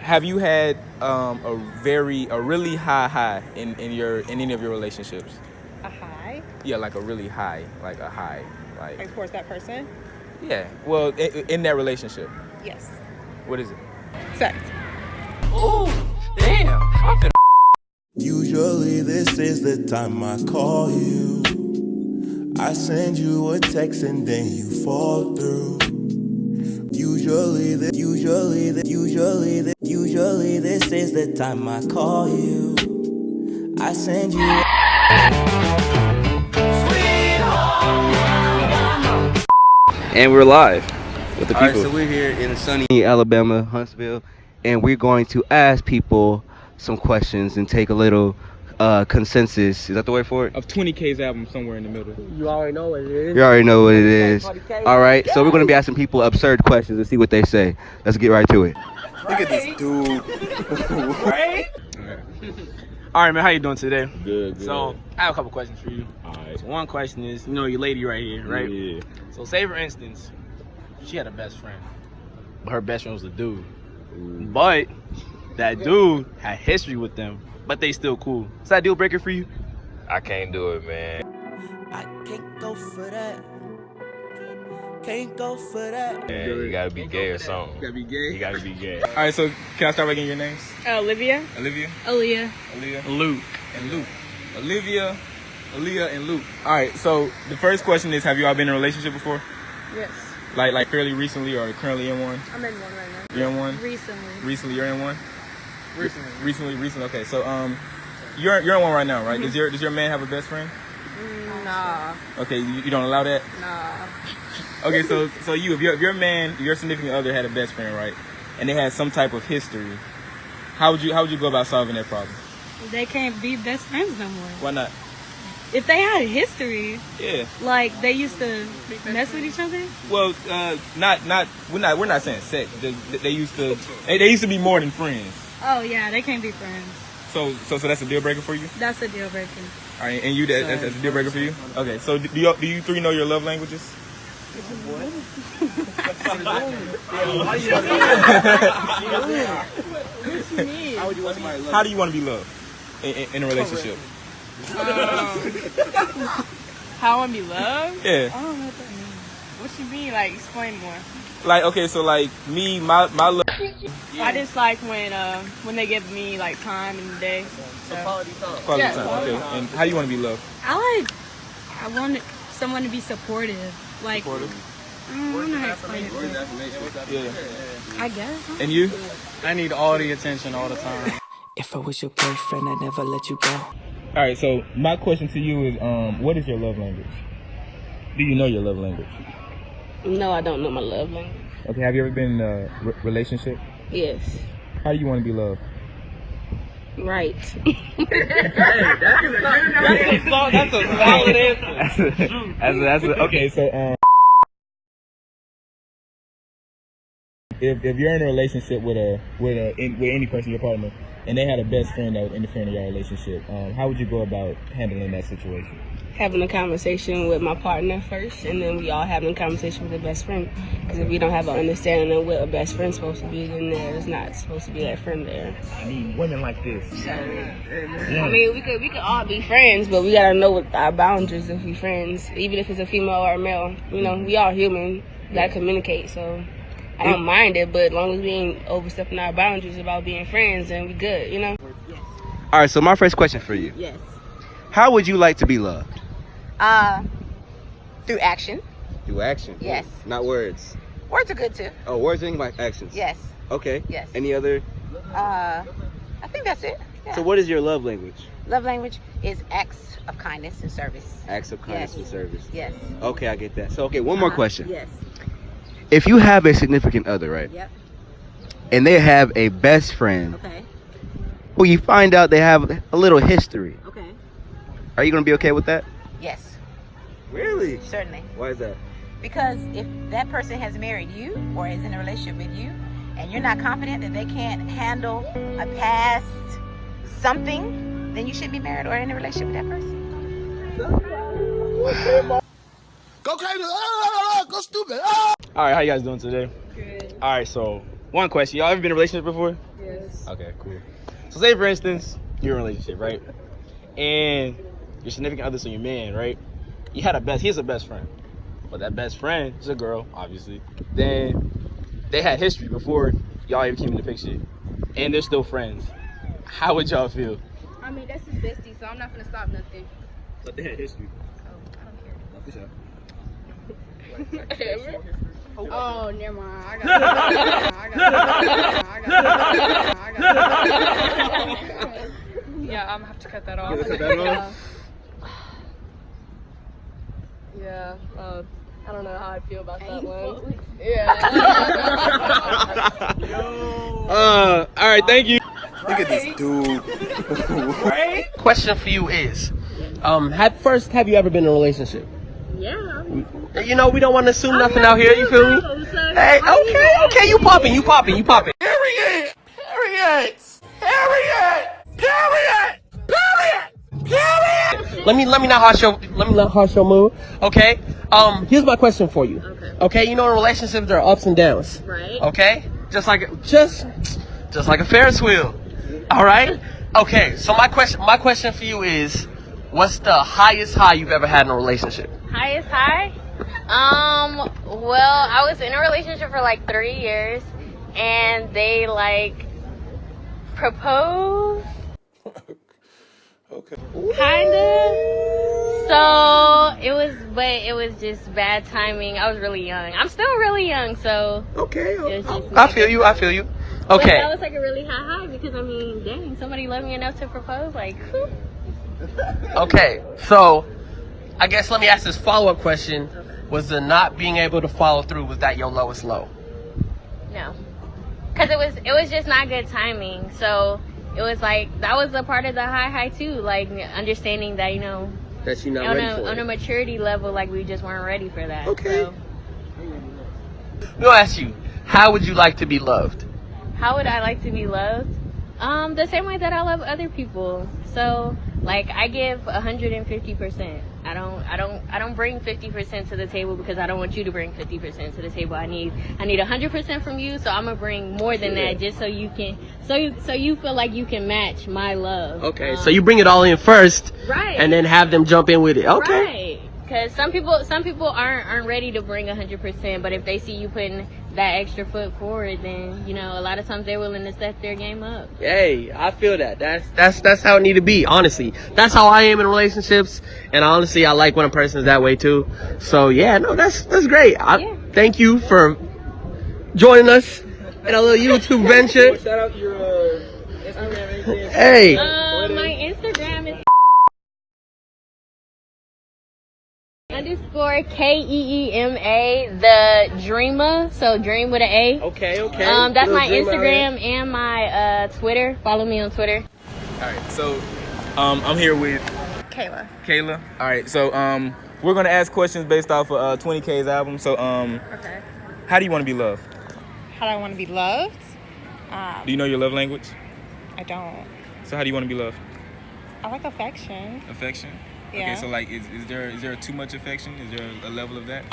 Have you had a really high in any of your relationships? A high? Yeah, like a really high, like a high, Like towards that person? yeah. Well, in that relationship, Yes. what is it? Sex. Ooh, damn. I'm finna. Usually this is the time I call you. I send you a text and then you fall through. Usually this is the time I call you. I send you. And we're live with the people. All right, so we're here in sunny Alabama, Huntsville, and we're going to ask people some questions and take a little consensus. Is that the word for it? Of 20K's album somewhere in the middle. You already know what it is. All right, so we're going to be asking people absurd questions and see what they say. Let's get right to it. Look at this dude. Right? All right, man. How you doing today? Good. So I have a couple questions for you. All right. So one question is, your lady right here, right? Yeah. So say for instance, she had a best friend, but her best friend was a dude. But that dude had history with them, but they still cool. Is that a deal breaker for you? I can't do it, man. I can't go for that. Can't go for that. Man, you gotta be gay or something. You gotta be gay. You gotta be gay. All right. So can I start by getting your names? Olivia. Olivia, Aaliyah. Aaliyah, Luke. and Luke. Olivia, Aaliyah, and Luke. All right. So the first question is: have you all been in a relationship before? Yes. Like fairly recently, or currently in one? I'm in one right now. You're in one. Recently. Recently, you're in one. Recently. Okay. So you're in one right now, right? Does your man have a best friend? Nah. Okay. You don't allow that. Nah. Okay, so if your man, your significant other had a best friend, right, and they had some type of history, how would you go about solving that problem? They can't be best friends no more. Why not? If they had a history, Yeah. like they used to mess with each other. Well, we're not saying sex. They used to be more than friends. Oh yeah, they can't be friends. So that's a deal breaker for you. That's a deal breaker. All right, and that's a deal breaker for you. Okay, so do you three know your love languages? How do you want to be loved in a relationship? How I want to be loved? Yeah. I don't know what that means. What you mean? Like, explain more. Like, okay, so like me, my love. I just like when they give me like time in the day. So. Quality Yeah. time. Okay. And how do you want to be loved? I want someone to be supportive. Like Supportive? I don't know how to explain it. Yeah. I guess. And you? I need all the attention all the time. If I was your boyfriend, I'd never let you go. All right. So my question to you is, what is your love language? Do you know your love language? No, I don't know my love language. Okay. Have you ever been in a relationship? Yes. How do you want to be loved? Right. That's a solid answer. Okay. So if you're in a relationship with any person, your partner, and they had a best friend that was interfering in your relationship, how would you go about handling that situation? Having a conversation with my partner first, and then we all having a conversation with the best friend. Because if we don't have an understanding of what a best friend's supposed to be, then there's not supposed to be that friend there. I need women like this. So, I mean, we could all be friends, but we gotta know what our boundaries if we friends, even if it's a female or a male. You know, we all human. We gotta communicate. So I don't mind it, but as long as we ain't overstepping our boundaries about being friends, then we good. You know. All right, so my first question for you. Yes. How would you like to be loved? Through action. Through action? Yes. Not words? Words are good too. Oh, words are like actions? Yes. Okay. Yes. Any other? I think that's it. Yeah. So what is your love language? Love language is acts of kindness and service. Acts of kindness Yes. and service. Yes. Okay, I get that. So, okay, one more question. Yes. If you have a significant other, right? Yep. And they have a best friend, Okay. well, you find out they have a little history. Okay. Are you going to be okay with that? Yes. Really? Certainly. Why is that? Because if that person has married you or is in a relationship with you, and you're not confident that they can't handle a past something, then you shouldn't be married or in a relationship with that person. Go crazy. Go stupid. All right, how you guys doing today? Good. All right, so one question. Y'all ever been in a relationship before? Yes. Okay, cool. So say for instance, you're in a relationship, right? And your significant other, so your man, right? He's a best friend. But that best friend is a girl, obviously. Then they had history before y'all even came in the picture. And they're still friends. How would y'all feel? I mean, that's his bestie, so I'm not gonna stop nothing. But they had history. Oh, never mind. I got Yeah, I'm gonna have to cut that off. Yeah. I don't know how I feel about that one. Yeah. All right, thank you. Look at this dude. Question for you is, have you ever been in a relationship? Yeah. You know, we don't want to assume nothing out here, you feel me? Hey, okay, you popping. Let me not harsh your mood, okay? Here's my question for you. Okay, you know in relationships there are ups and downs. Right. Okay? Just like a Ferris wheel. Alright? Okay, so my question for you is, what's the highest high you've ever had in a relationship? Highest high? Well, I was in a relationship for like 3 years, and they like proposed. Okay. Kinda. So it was just bad timing. I was really young. I'm still really young, so. Okay. It was just I feel you. Okay. But that was like a really high because I mean, dang, somebody loved me enough to propose. Like, whew. Okay, so I guess let me ask this follow-up question. Was the not being able to follow through, was that your lowest low? No, because it was just not good timing. So it was like that was a part of the high too. Like understanding that that you're not ready for it. On a maturity level, like we just weren't ready for that. Okay. So. We'll ask you, how would you like to be loved? How would I like to be loved? The same way that I love other people. So, like, I give 150%. I don't bring 50% to the table because I don't want you to bring 50% to the table. I need 100% from you. So I'm gonna bring more than that, just so you can, so you feel like you can match my love. Okay, so you bring it all in first, right? And then have them jump in with it. Okay. Right. Because some people aren't ready to bring 100%, but if they see you putting that extra foot forward, then a lot of times they're willing to step their game up. Hey, I feel that. That's how it need to be. Honestly, that's how I am in relationships, and honestly, I like when a person is that way too. So yeah, no, that's great. Thank you for joining us in a little YouTube venture. Shout out your Instagram. Hey. My Instagram is _ KEEMA, the Dreama, so dream with an A. Okay. That's my Instagram and my Twitter. Follow me on Twitter. All right, so I'm here with Kayla. All right, so we're gonna ask questions based off of 20K's album. So Okay. how do you want to be loved? How do I want to be loved? Do you know your love language? I don't. So how do you want to be loved? I like affection. Affection. Yeah. Okay, so like, is there too much affection? Is there a level of that?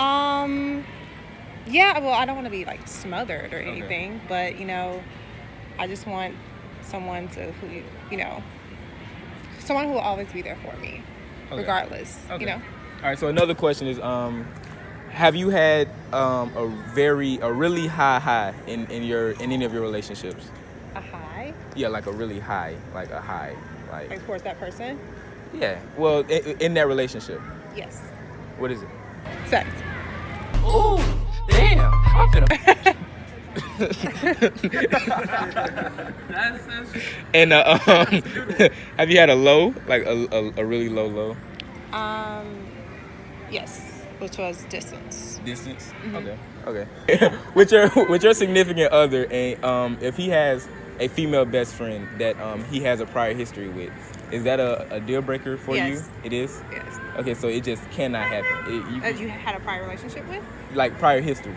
Yeah. Well, I don't want to be like smothered or anything, but I just want someone someone who will always be there for me, regardless. Okay. All right. So another question is, have you had a really high in any of your relationships? A high? Yeah, like a really high, like a high, like towards that person. Yeah. Well, in that relationship. Yes. What is it? Sex. Ooh, damn! I'm finna. And have you had a low, like a really low? Yes, which was distance. Distance. Mm-hmm. Okay. with your significant other, and if he has a female best friend that he has a prior history with, is that a deal breaker for you? It is? Yes. Okay, so it just cannot happen. You had a prior relationship with? Like prior history?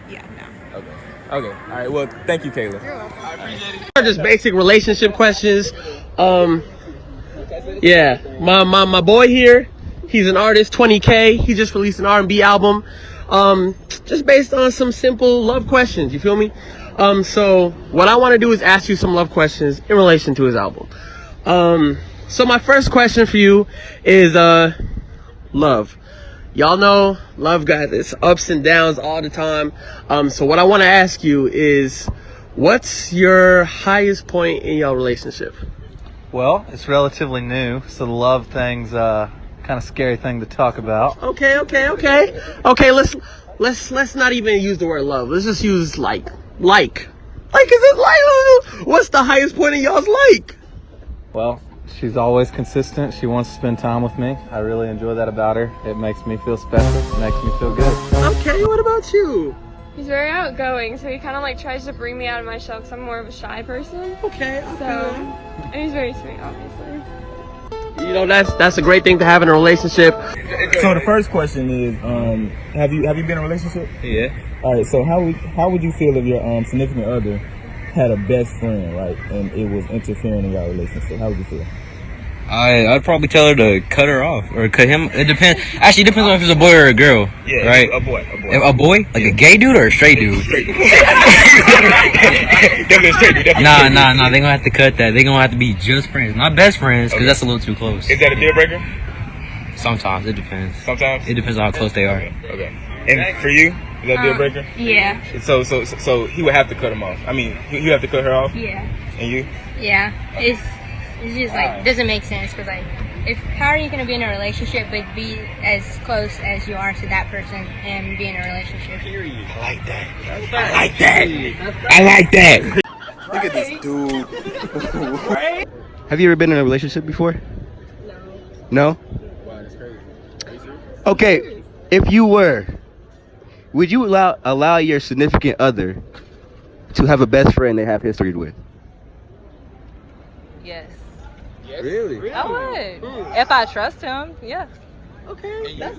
Yeah, no. Okay. All right. Well, thank you, Kayla. You're welcome. I appreciate it. Just basic relationship questions. Yeah, my boy here, he's an artist, 20K. He just released an R&B album. Just based on some simple love questions. You feel me? So what I want to do is ask you some love questions in relation to his album. So my first question for you is love. Y'all know love got its ups and downs all the time. So what I want to ask you is, what's your highest point in your relationship? Well, it's relatively new, so the love thing's kind of scary thing to talk about. Okay. Let's not even use the word love. Let's just use like. Like, is it like? What's the highest point in y'all's like? Well, she's always consistent. She wants to spend time with me. I really enjoy that about her. It makes me feel special. It makes me feel good. Okay, what about you? He's very outgoing, so he kind of like tries to bring me out of my shell because I'm more of a shy person. Okay. So, and he's very sweet, obviously. You know, that's a great thing to have in a relationship. So the first question is, have you been in a relationship? Yeah. All right. So how would you feel if your significant other had a best friend, right, and it was interfering in your relationship? How would you feel? I'd probably tell her to cut her off or cut him. It depends. Actually, it depends on if it's a boy or a girl. Yeah, right. A boy. A boy? Like a gay dude or a straight dude? Definitely a straight dude. Nah. They gonna have to cut that. They gonna have to be just friends, not best friends, because that's a little too close. Is that a deal breaker? Sometimes it depends. Sometimes it depends on how close they are. Okay. And for you, is that a deal breaker? Yeah. So he would have to cut him off. I mean, you have to cut her off. Yeah. And you? Yeah. It's just like doesn't make sense because like how are you gonna be in a relationship but be as close as you are to that person and be in a relationship? I like that. Look at this dude. Have you ever been in a relationship before? No. Okay, if you were, would you allow your significant other to have a best friend they have history with? Yes. Really? I would. If I trust him, yeah. Okay. That's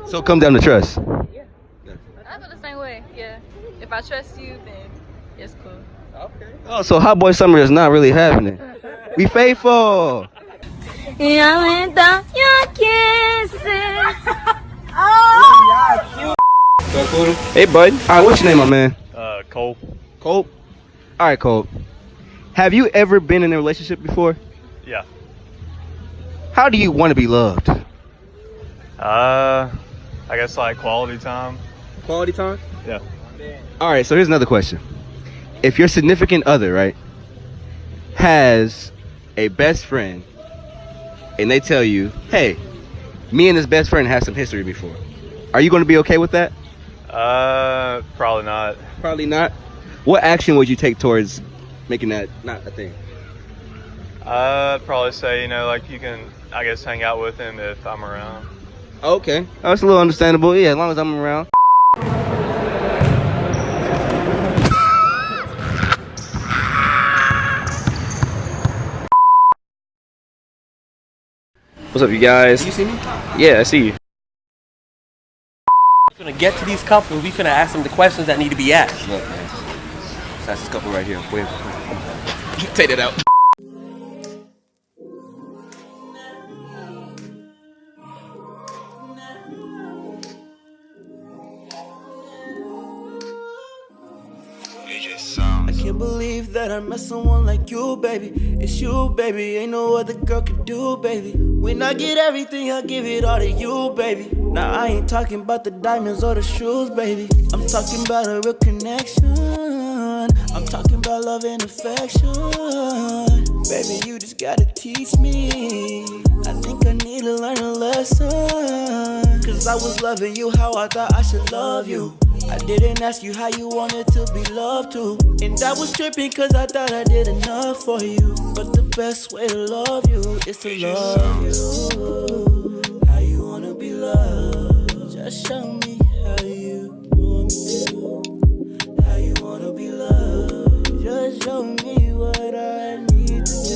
So it comes down to trust. Yeah. I feel the same way, yeah. If I trust you, then it's cool. Okay. Oh, so Hot Boy Summer is not really happening. We faithful. Hey, bud. All right, what's your name, my man? Cole. Cole? All right, Cole. Have you ever been in a relationship before? Yeah. How do you want to be loved? I guess like quality time. Quality time? Yeah. All right, so here's another question. If your significant other, right, has a best friend and they tell you, hey, me and this best friend had some history before, are you going to be okay with that? Probably not. Probably not. What action would you take towards making that not a thing? I'd probably say, like you can, I guess, hang out with him if I'm around. Okay. Oh, that's a little understandable. Yeah, as long as I'm around. What's up, you guys? You see me? Yeah, I see you. We're gonna get to these couples. We're gonna ask them the questions that need to be asked. Look, man. Let's ask this couple right here. Wait. Take that out. I can't believe that I met someone like you, baby. It's you, baby. Ain't no other girl can do, baby. When I get everything, I give it all to you, baby. Now I ain't talking about the diamonds or the shoes, baby. I'm talking about a real connection. I'm talking about love and affection. Baby, you just gotta teach me. I think I need to learn a lesson. Cause I was loving you how I thought I should love you. I didn't ask you how you wanted to be loved too. And I was tripping cause I thought I did enough for you. But the best way to love you is to love you. How you wanna be loved? Just show me.